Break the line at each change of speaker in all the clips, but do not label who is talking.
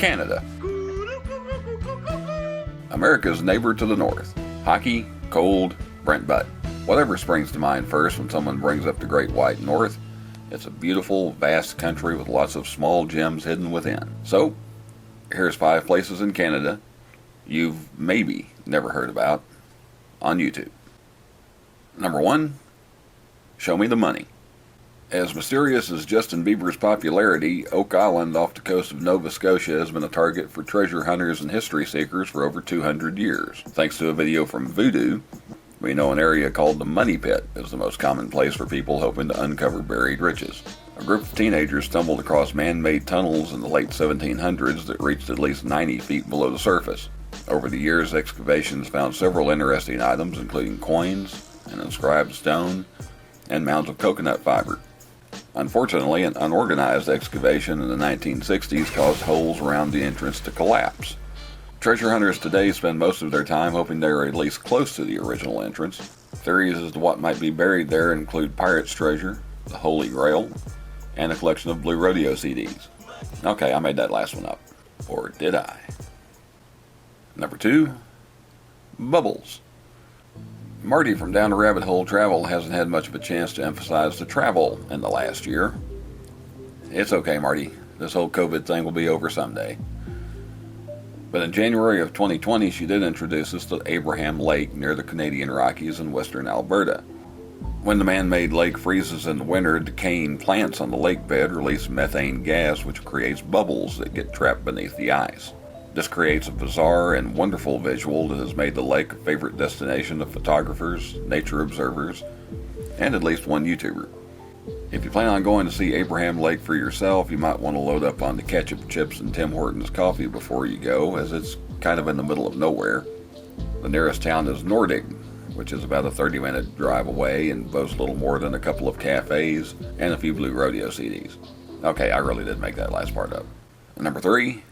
Canada. America's neighbor to the north. Hockey, cold, Brent Butt. Whatever springs to mind first when someone brings up the Great White North, it's a beautiful, vast country with lots of small gems hidden within. So, here's 5 places in Canada you've maybe never heard about on YouTube. Number 1, show me the money. As mysterious as Justin Bieber's popularity, Oak Island off the coast of Nova Scotia has been a target for treasure hunters and history seekers for over 200 years. Thanks to a video from Voodoo, we know an area called the Money Pit is the most common place for people hoping to uncover buried riches. A group of teenagers stumbled across man-made tunnels in the late 1700s that reached at least 90 feet below the surface. Over the years, excavations found several interesting items, including coins, an inscribed stone, and mounds of coconut fiber. Unfortunately, an unorganized excavation in the 1960s caused holes around the entrance to collapse. Treasure hunters today spend most of their time hoping they are at least close to the original entrance. Theories as to what might be buried there include pirates' treasure, the Holy Grail, and a collection of Blue Rodeo CDs. Okay, I made that last one up. Or did I? Number 2, bubbles. Marty from Down the Rabbit Hole Travel hasn't had much of a chance to emphasize the travel in the last year. It's okay, Marty. This whole COVID thing will be over someday. But in January of 2020, she did introduce us to Abraham Lake near the Canadian Rockies in western Alberta. When the man-made lake freezes in the winter, decaying plants on the lake bed release methane gas, which creates bubbles that get trapped beneath the ice. This creates a bizarre and wonderful visual that has made the lake a favorite destination of photographers, nature observers, and at least one YouTuber. If you plan on going to see Abraham Lake for yourself, you might want to load up on the ketchup chips and Tim Hortons coffee before you go, as it's kind of in the middle of nowhere. The nearest town is Nordig, which is about a 30-minute drive away and boasts little more than a couple of cafes and a few Blue Rodeo CDs. Okay, I really did make that last part up. Number 3,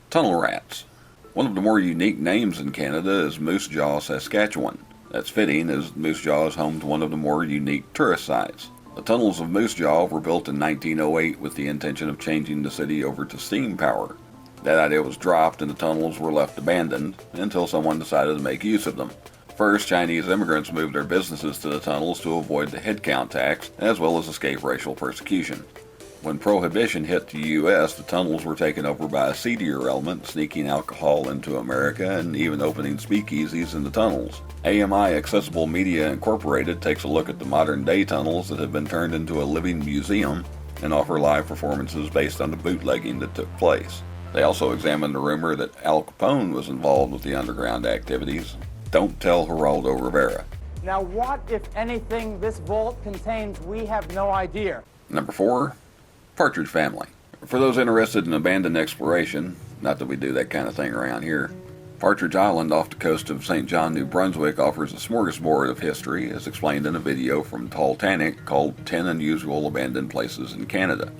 tunnel rats. One of the more unique names in Canada is Moose Jaw, Saskatchewan. That's fitting, as Moose Jaw is home to one of the more unique tourist sites. The tunnels of Moose Jaw were built in 1908 with the intention of changing the city over to steam power. That idea was dropped and the tunnels were left abandoned until someone decided to make use of them. First, Chinese immigrants moved their businesses to the tunnels to avoid the headcount tax, as well as escape racial persecution. When Prohibition hit the U.S., the tunnels were taken over by a seedier element, sneaking alcohol into America and even opening speakeasies in the tunnels. AMI Accessible Media Incorporated takes a look at the modern-day tunnels that have been turned into a living museum and offer live performances based on the bootlegging that took place. They also examined the rumor that Al Capone was involved with the underground activities. Don't tell Geraldo Rivera.
Now what, if anything, this vault contains, we have no idea.
Number 4, Partridge Family. For those interested in abandoned exploration, not that we do that kind of thing around here, Partridge Island off the coast of St. John, New Brunswick offers a smorgasbord of history, as explained in a video from Titanic called 10 Unusual Abandoned Places in Canada.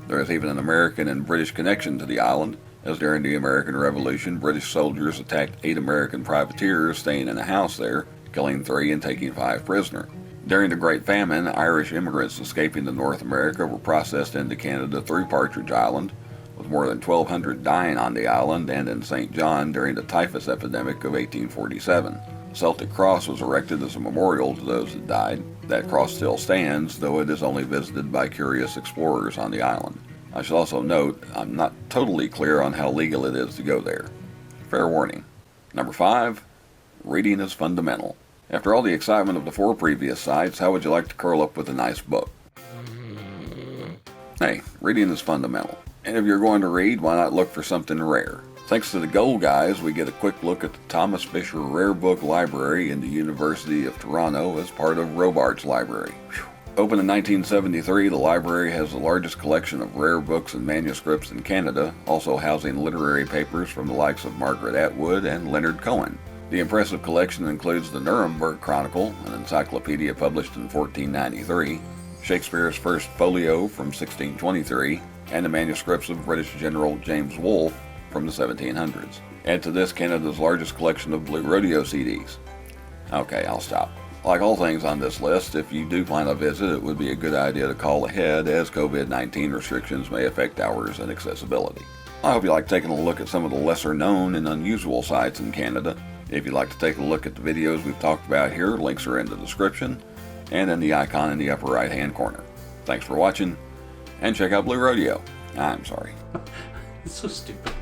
There is even an American and British connection to the island, as during the American Revolution, British soldiers attacked 8 American privateers staying in a house there, killing 3 and taking 5 prisoners. During the Great Famine, Irish immigrants escaping to North America were processed into Canada through Partridge Island, with more than 1,200 dying on the island and in St. John during the typhus epidemic of 1847. A Celtic cross was erected as a memorial to those that died. That cross still stands, though it is only visited by curious explorers on the island. I should also note, I'm not totally clear on how legal it is to go there. Fair warning. Number 5, reading is fundamental. After all the excitement of the 4 previous sites, how would you like to curl up with a nice book? Hey, reading is fundamental. And if you're going to read, why not look for something rare? Thanks to the Gold Guys, we get a quick look at the Thomas Fisher Rare Book Library in the University of Toronto as part of Robarts Library. Whew. Opened in 1973, the library has the largest collection of rare books and manuscripts in Canada, also housing literary papers from the likes of Margaret Atwood and Leonard Cohen. The impressive collection includes the Nuremberg Chronicle, an encyclopedia published in 1493, Shakespeare's first folio from 1623, and the manuscripts of British General James Wolfe from the 1700s. Add to this Canada's largest collection of Blue Rodeo CDs. Okay, I'll stop. Like all things on this list, if you do plan a visit, it would be a good idea to call ahead, as COVID-19 restrictions may affect hours and accessibility. I hope you like taking a look at some of the lesser known and unusual sites in Canada. If you'd like to take a look at the videos we've talked about here, links are in the description and in the icon in the upper right hand corner. Thanks for watching, and check out Blue Rodeo. I'm sorry.
It's so stupid.